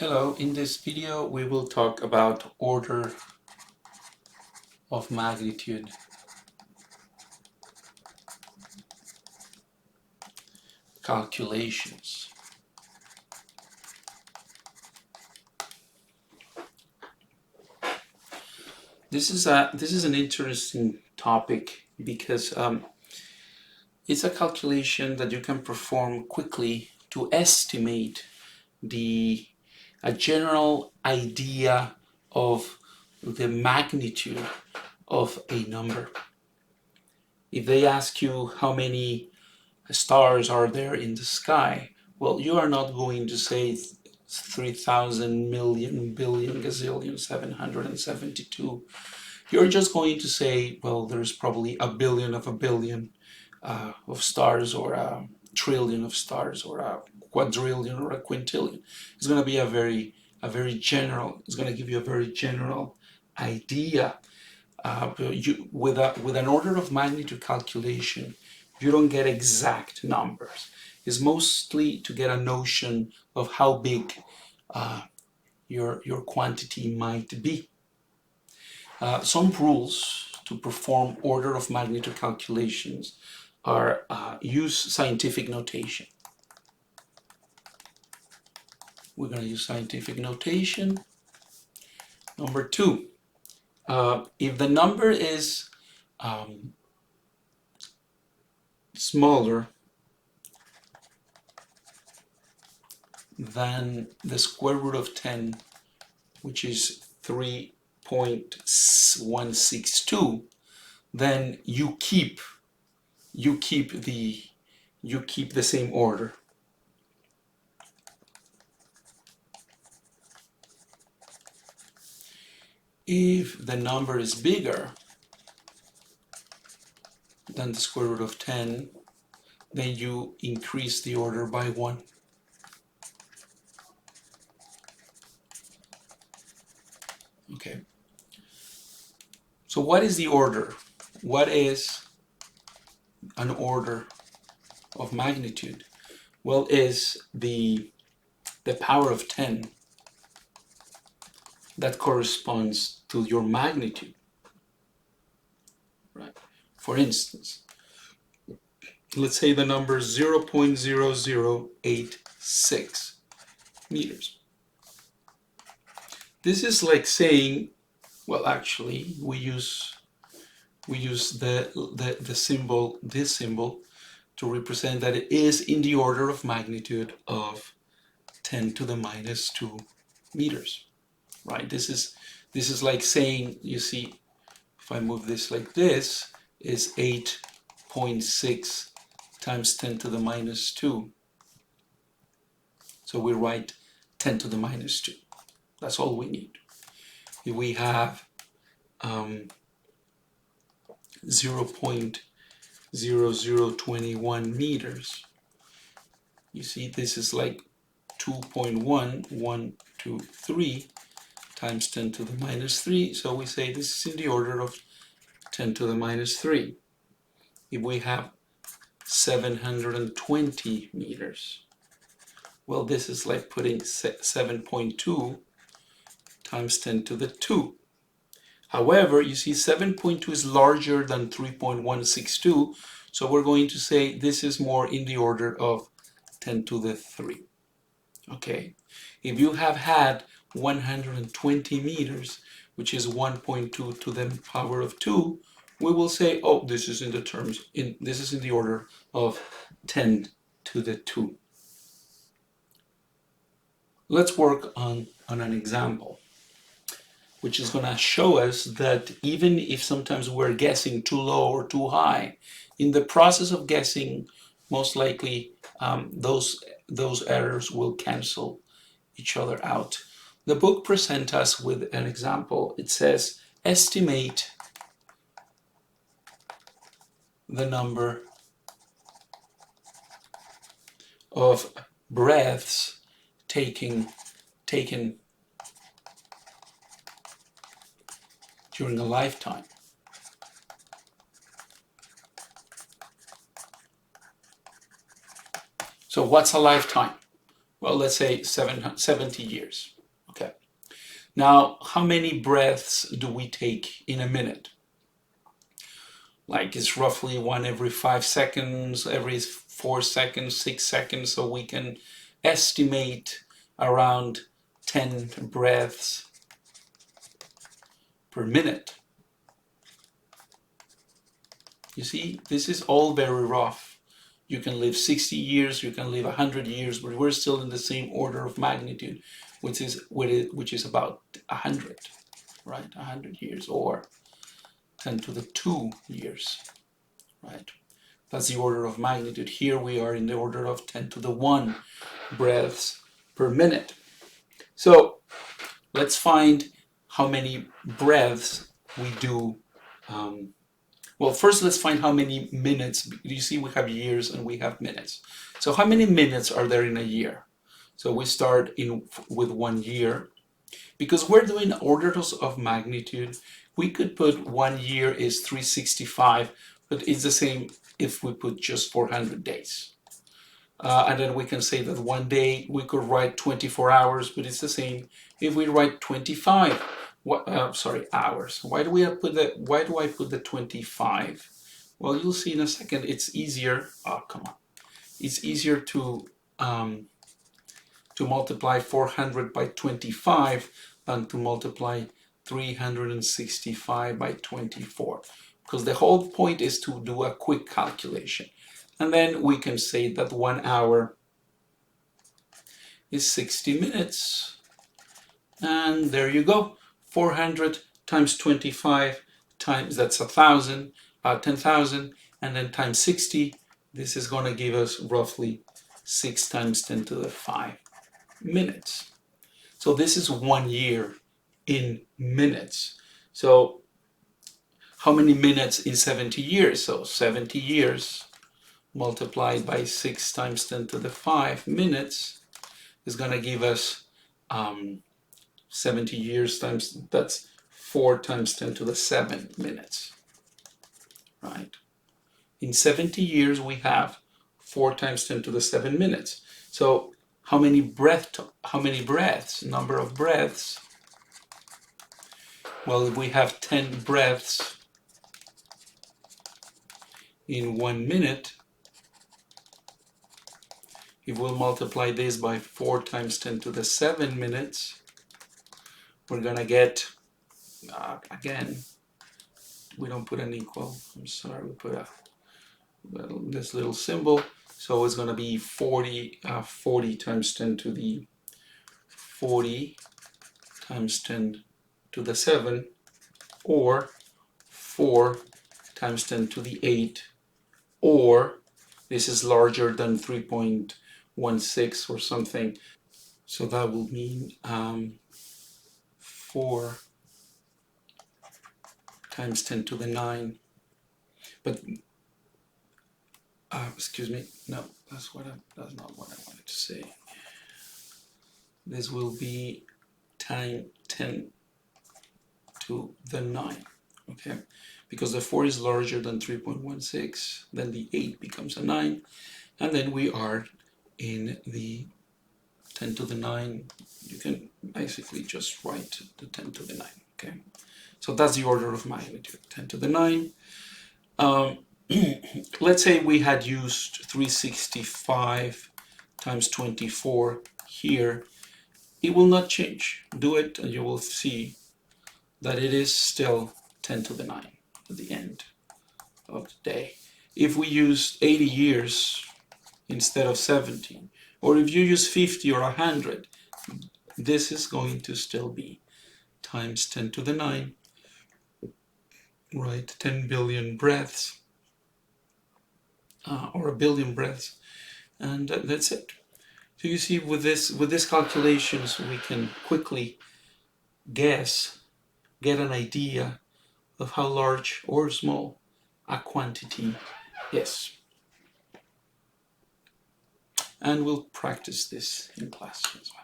Hello, in this video we will talk about order of magnitude calculations. This is an interesting topic because it's a calculation that you can perform quickly to estimate a general idea of the magnitude of a number. If they ask you how many stars are there in the sky, well, you are not going to say 3,000 million billion gazillion 772. You're just going to say, well, there's probably a billion of a billion of stars, or a trillion of stars, or a quadrillion, or a quintillion. It's going to be a very general. It's going to give you a very general idea. With an order of magnitude calculation, you don't get exact numbers. It's mostly to get a notion of how big your quantity might be. Some rules to perform order of magnitude calculations are use scientific notation. We're going to use scientific notation. Number two, if the number is smaller than the square root of 10, which is 3.162, then you keep the same order. If the number is bigger than the square root of 10, then you increase the order by 1. Okay. So what is the order? What is an order of magnitude? Well, is the power of 10 that corresponds to your magnitude, right? For instance, let's say the number is 0.0086 meters. This is like saying, well, actually, we use the symbol, this symbol, to represent that it is in the order of magnitude of 10 to the minus 2 meters, right? This is like saying, you see, if I move this like this, is 8.6 times 10 to the minus 2. So we write 10 to the minus 2. That's all we need. If we have 0.0021 meters, you see this is like 2.1123 times 10 to the minus 3. So we say this is in the order of 10 to the minus 3. If we have 720 meters, well, this is like putting 7.2 times 10 to the 2. However, you see 7.2 is larger than 3.162, so we're going to say this is more in the order of 10 to the 3. Okay, if you have had 120 meters, which is 1.2 to the power of 2, we will say, oh, this is in the order of 10 to the 2. Let's work on an example, which is going to show us that even if sometimes we're guessing too low or too high, in the process of guessing, most likely those errors will cancel each other out. The book presents us with an example. It says, estimate the number of breaths taken during a lifetime. So what's a lifetime? well, let's say 70 years. Okay. Now, how many breaths do we take in a minute? Like it's roughly one every 5 seconds, every 4 seconds, 6 seconds. So we can estimate around 10 breaths per minute. You see, this is all very rough. You can live 60 years, you can live 100 years, but we're still in the same order of magnitude, which is about 100, right? 100 years, or 10 to the 2 years, right? That's the order of magnitude. Here we are in the order of 10 to the 1 breaths per minute. So let's find how many breaths we do. Well, first let's find how many minutes. You see, we have years and we have minutes. So how many minutes are there in a year? So we start with 1 year. Because we're doing orders of magnitude, we could put 1 year is 365, but it's the same if we put just 400 days. And then we can say that 1 day we could write 24 hours, but it's the same if we write 25 hours. Why do I put the 25? Well, you'll see in a second. It's easier. Oh, come on. It's easier to multiply 400 by 25 than to multiply 365 by 24, because the whole point is to do a quick calculation. And then we can say that 1 hour is 60 minutes. And there you go. 400 times 25 times, that's 1,000, 10,000, and then times 60. This is going to give us roughly 6 times 10 to the 5 minutes. So this is 1 year in minutes. So how many minutes in 70 years? So 70 years multiplied by 6 times 10 to the 5 minutes is going to give us 70 years times, that's 4 times 10 to the 7 minutes, right? In 70 years, we have 4 times 10 to the 7 minutes. So how many breaths, number of breaths? Well, if we have 10 breaths in 1 minute, if we'll multiply this by 4 times 10 to the 7 minutes, we're gonna get, again, we don't put an equal, I'm sorry, we put this little symbol, so it's gonna be 40 times 10 to the 40 times 10 to the 7, or 4 times 10 to the 8, or this is larger than 3.16 or something, so that will mean 4 times 10 to the 9, but excuse me, no, that's not what I wanted to say. This will be times 10 to the 9, okay? Because the 4 is larger than 3.16, then the 8 becomes a 9, and then we are in the 10 to the 9. You can basically just write the 10 to the 9, okay? So that's the order of magnitude, 10 to the 9. Let's say we had used 365 times 24 here. It will not change. Do it and you will see that it is still 10 to the 9 at the end of the day. If we use 80 years instead of 70, or if you use 50 or 100, this is going to still be times 10 to the 9, right? 10 billion breaths, or a billion breaths, and that's it. So you see, with this calculations, we can quickly get an idea of how large or small a quantity is. And we'll practice this in class as well.